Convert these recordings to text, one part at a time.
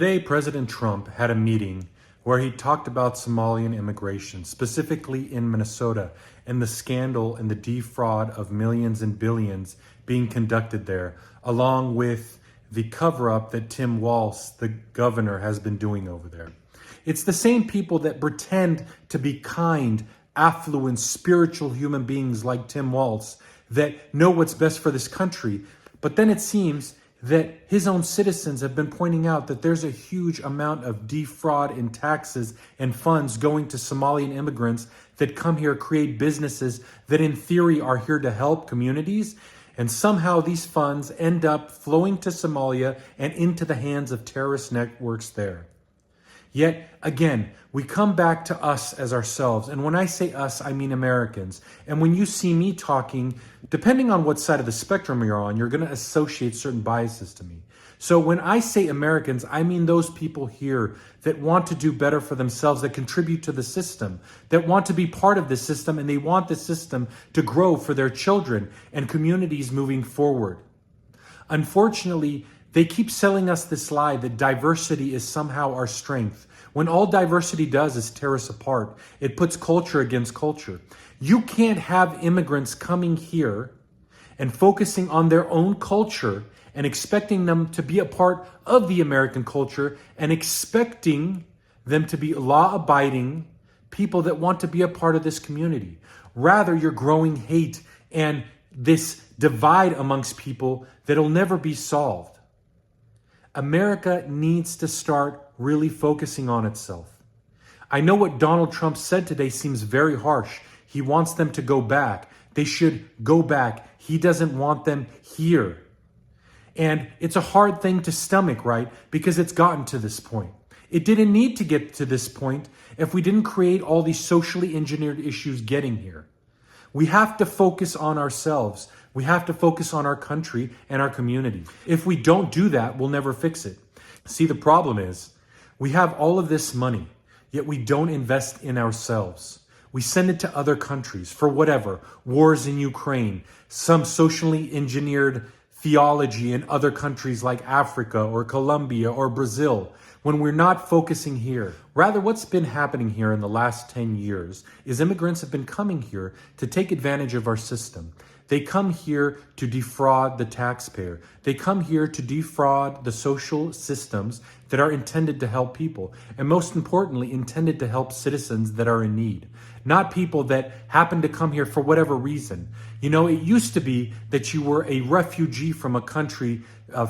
Today, President Trump had a meeting where he talked about Somalian immigration, specifically in Minnesota, and the scandal and the defraud of millions and billions being conducted there, along with the cover-up that Tim Walz, the governor, has been doing over there. It's the same people that pretend to be kind, affluent, spiritual human beings like Tim Walz that know what's best for this country. But then it seems that his own citizens have been pointing out that there's a huge amount of defraud in taxes and funds going to Somalian immigrants that come here, create businesses that in theory are here to help communities. And somehow these funds end up flowing to Somalia and into the hands of terrorist networks there. Yet again, we come back to us as ourselves. And when I say us, I mean Americans. And when you see me talking, depending on what side of the spectrum you're on, you're going to associate certain biases to me. So when I say Americans, I mean those people here that want to do better for themselves, that contribute to the system, that want to be part of the system, and they want the system to grow for their children and communities moving forward. Unfortunately, they keep selling us this lie that diversity is somehow our strength, when all diversity does is tear us apart. It puts culture against culture. You can't have immigrants coming here and focusing on their own culture and expecting them to be a part of the American culture and expecting them to be law-abiding people that want to be a part of this community. Rather, you're growing hate and this divide amongst people that'll never be solved. America needs to start really focusing on itself. I know what Donald Trump said today seems very harsh. He wants them to go back. They should go back. He doesn't want them here. And it's a hard thing to stomach, right? Because it's gotten to this point. It didn't need to get to this point if we didn't create all these socially engineered issues getting here. We have to focus on ourselves. We have to focus on our country and our community. If we don't do that, we'll never fix it. See, the problem is we have all of this money, yet we don't invest in ourselves. We send it to other countries for whatever, wars in Ukraine, some socially engineered theology in other countries like Africa or Colombia or Brazil, when we're not focusing here. Rather, what's been happening here in the last 10 years is immigrants have been coming here to take advantage of our system. They come here to defraud the taxpayer. They come here to defraud the social systems that are intended to help people, and most importantly, intended to help citizens that are in need, not people that happen to come here for whatever reason. You know, it used to be that you were a refugee from a country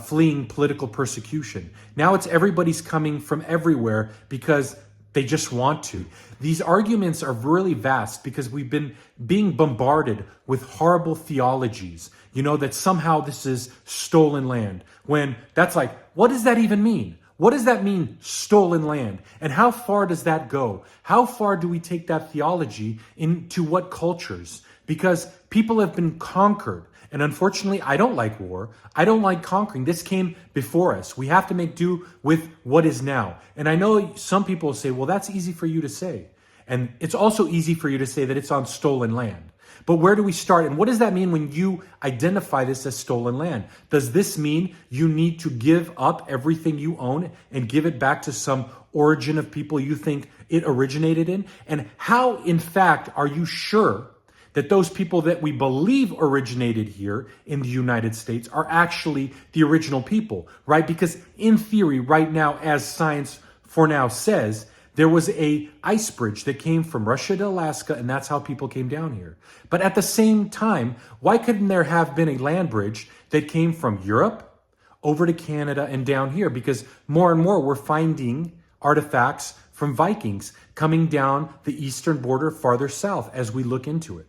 fleeing political persecution. Now it's everybody's coming from everywhere because they just want to. These arguments are really vast because we've been being bombarded with horrible theologies, you know, that somehow this is stolen land. When that's like, what does that even mean? What does that mean, stolen land? And how far does that go? How far do we take that theology into what cultures? Because people have been conquered. And unfortunately, I don't like war. I don't like conquering. This came before us. We have to make do with what is now. And I know some people say, well, that's easy for you to say. And it's also easy for you to say that it's on stolen land. But where do we start? And what does that mean when you identify this as stolen land? Does this mean you need to give up everything you own and give it back to some origin of people you think it originated in? And how, in fact, are you sure that those people that we believe originated here in the United States are actually the original people, right? Because in theory, right now, as science for now says, there was a ice bridge that came from Russia to Alaska, and that's how people came down here. But at the same time, why couldn't there have been a land bridge that came from Europe over to Canada and down here? Because more and more we're finding artifacts from Vikings coming down the eastern border farther south as we look into it.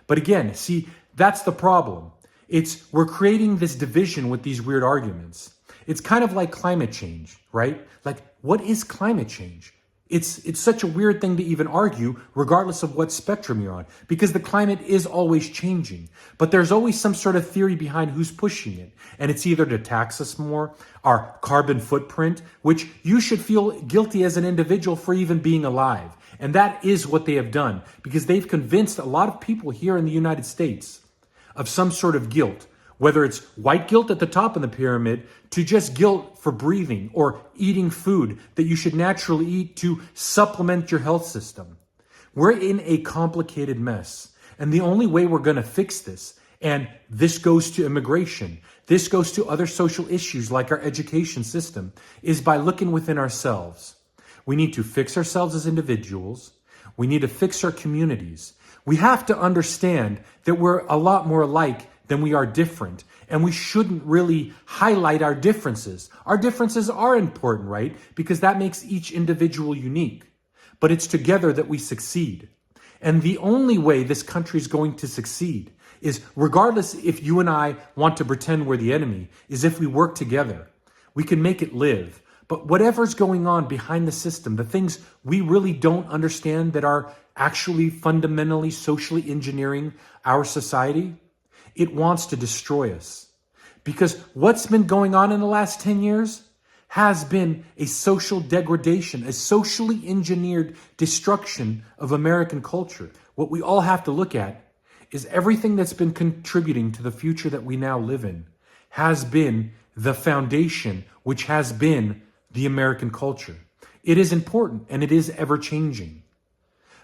But again, see, that's the problem. We're creating this division with these weird arguments. It's kind of like climate change, right? Like, what is climate change? It's such a weird thing to even argue, regardless of what spectrum you're on, because the climate is always changing. But there's always some sort of theory behind who's pushing it. And it's either to tax us more, our carbon footprint, which you should feel guilty as an individual for even being alive. And that is what they have done, because they've convinced a lot of people here in the United States of some sort of guilt, whether it's white guilt at the top of the pyramid to just guilt for breathing or eating food that you should naturally eat to supplement your health system. We're in a complicated mess. And the only way we're going to fix this, and this goes to immigration, this goes to other social issues like our education system, is by looking within ourselves. We need to fix ourselves as individuals. We need to fix our communities. We have to understand that we're a lot more alike than we are different. And we shouldn't really highlight our differences. Our differences are important, right? Because that makes each individual unique. But it's together that we succeed. And the only way this country is going to succeed is, regardless if you and I want to pretend we're the enemy, is if we work together. We can make it live. But whatever's going on behind the system, the things we really don't understand that are actually fundamentally socially engineering our society, it wants to destroy us. Because what's been going on in the last 10 years has been a social degradation, a socially engineered destruction of American culture. What we all have to look at is everything that's been contributing to the future that we now live in has been the foundation, which has been the American culture. It is important and it is ever changing.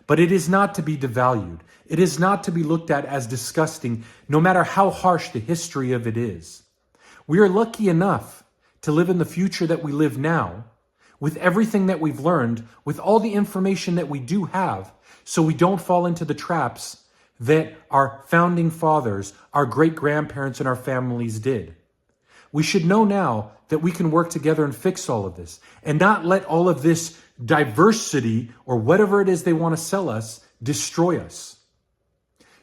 But it is not to be devalued. It is not to be looked at as disgusting, no matter how harsh the history of it is. We are lucky enough to live in the future that we live now, with everything that we've learned, with all the information that we do have, so we don't fall into the traps that our founding fathers, our great-grandparents, and our families did. We should know now that we can work together and fix all of this, and not let all of this diversity, or whatever it is they want to sell us, destroy us.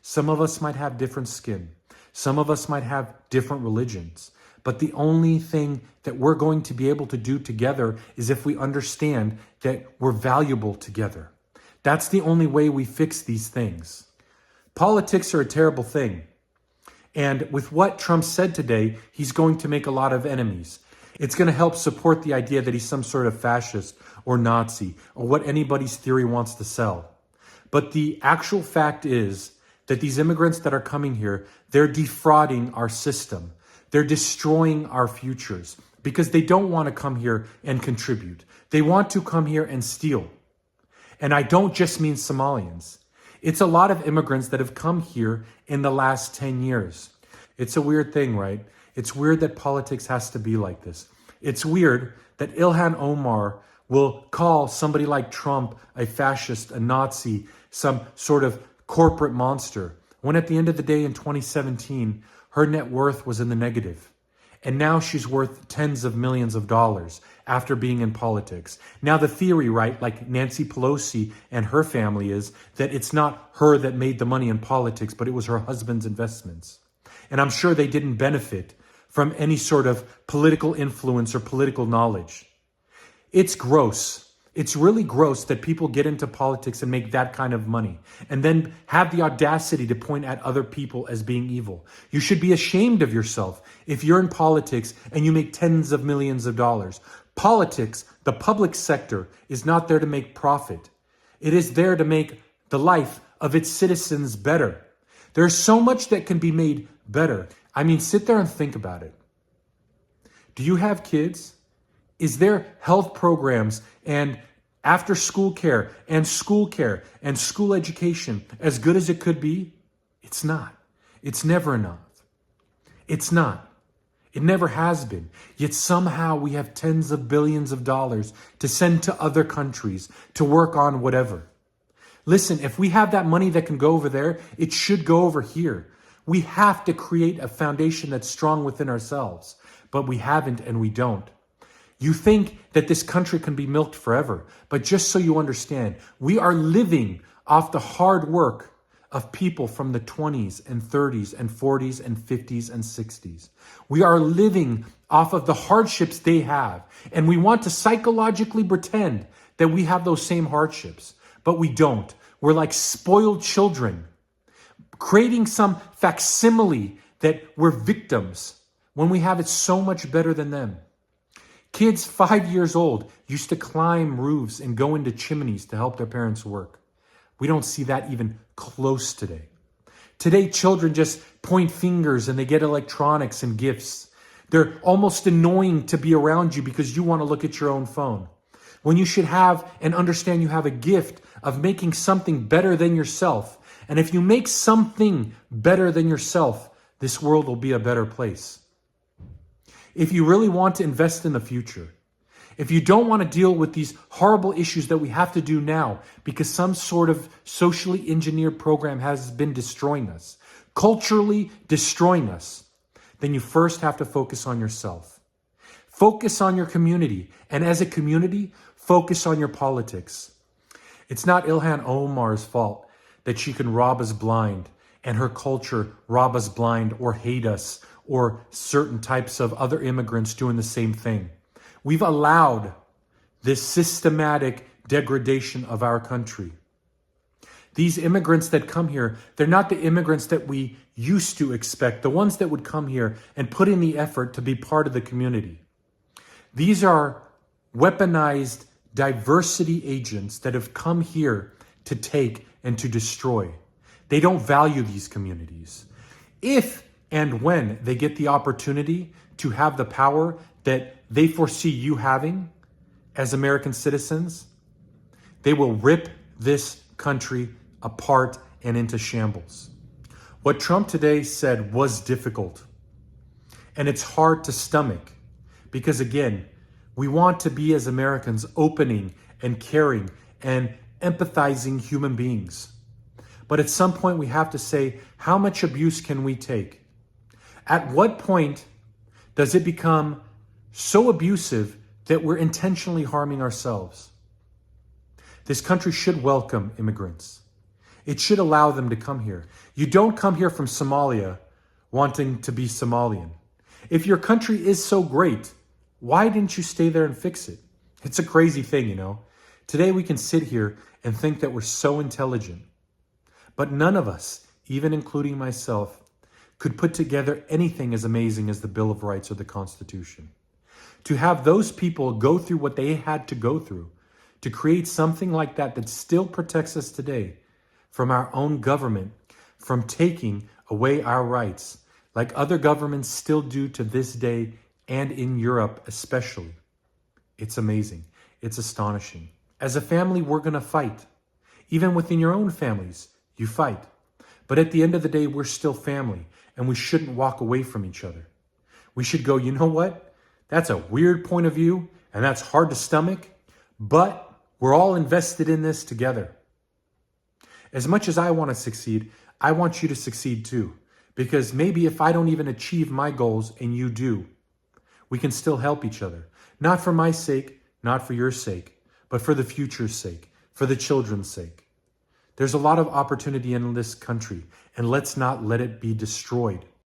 Some of us might have different skin. Some of us might have different religions. But the only thing that we're going to be able to do together is if we understand that we're valuable together. That's the only way we fix these things. Politics are a terrible thing. And with what Trump said today, he's going to make a lot of enemies. It's going to help support the idea that he's some sort of fascist or Nazi or what anybody's theory wants to sell. But the actual fact is that these immigrants that are coming here, they're defrauding our system. They're destroying our futures because they don't want to come here and contribute. They want to come here and steal. And I don't just mean Somalians. It's a lot of immigrants that have come here in the last 10 years. It's a weird thing, right? It's weird that politics has to be like this. It's weird that Ilhan Omar will call somebody like Trump a fascist, a Nazi, some sort of corporate monster, when at the end of the day in 2017, her net worth was in the negative. And now she's worth tens of millions of dollars after being in politics. Now the theory, right, like Nancy Pelosi and her family, is that it's not her that made the money in politics, but it was her husband's investments. And I'm sure they didn't benefit from any sort of political influence or political knowledge. It's gross. It's really gross that people get into politics and make that kind of money and then have the audacity to point at other people as being evil. You should be ashamed of yourself if you're in politics and you make tens of millions of dollars. Politics, the public sector, is not there to make profit. It is there to make the life of its citizens better. There's so much that can be made better. I mean, sit there and think about it. Do you have kids? Is there health programs and after school care and school education as good as it could be? It's not. It's never enough. It's not. It never has been. Yet somehow we have tens of billions of dollars to send to other countries to work on whatever. Listen, if we have that money that can go over there, it should go over here. We have to create a foundation that's strong within ourselves, but we haven't and we don't. You think that this country can be milked forever, but just so you understand, we are living off the hard work of people from the 20s and 30s and 40s and 50s and 60s. We are living off of the hardships they have, and we want to psychologically pretend that we have those same hardships, but we don't. We're like spoiled children, creating some facsimile that we're victims when we have it so much better than them. Kids 5 years old used to climb roofs and go into chimneys to help their parents work. We don't see that even close today. Today, children just point fingers and they get electronics and gifts. They're almost annoying to be around you because you want to look at your own phone. When you should have and understand you have a gift of making something better than yourself. And if you make something better than yourself, this world will be a better place. If you really want to invest in the future, if you don't want to deal with these horrible issues that we have to do now because some sort of socially engineered program has been destroying us, culturally destroying us, then you first have to focus on yourself. Focus on your community. And as a community, focus on your politics. It's not Ilhan Omar's fault that she can rob us blind and her culture rob us blind or hate us or certain types of other immigrants doing the same thing. We've allowed this systematic degradation of our country. These immigrants that come here, they're not the immigrants that we used to expect, the ones that would come here and put in the effort to be part of the community. These are weaponized diversity agents that have come here to take and to destroy. They don't value these communities. If and when they get the opportunity to have the power that they foresee you having as American citizens, they will rip this country apart and into shambles. What Trump today said was difficult. And it's hard to stomach because, again, we want to be, as Americans, opening and caring and empathizing human beings. But at some point we have to say, how much abuse can we take? At what point does it become so abusive that we're intentionally harming ourselves? This country should welcome immigrants. It should allow them to come here. You don't come here from Somalia wanting to be Somalian. If your country is so great, why didn't you stay there and fix it? It's a crazy thing, you know. Today we can sit here and think that we're so intelligent. But none of us, even including myself, could put together anything as amazing as the Bill of Rights or the Constitution. To have those people go through what they had to go through, to create something like that that still protects us today from our own government, from taking away our rights, like other governments still do to this day, and in Europe especially. It's amazing. It's astonishing. As a family, we're going to fight. Even within your own families, you fight. But at the end of the day, we're still family, and we shouldn't walk away from each other. We should go, you know what? That's a weird point of view, and that's hard to stomach, but we're all invested in this together. As much as I want to succeed, I want you to succeed too. Because maybe if I don't even achieve my goals and you do, we can still help each other. Not for my sake, not for your sake, but for the future's sake, for the children's sake. There's a lot of opportunity in this country, and let's not let it be destroyed.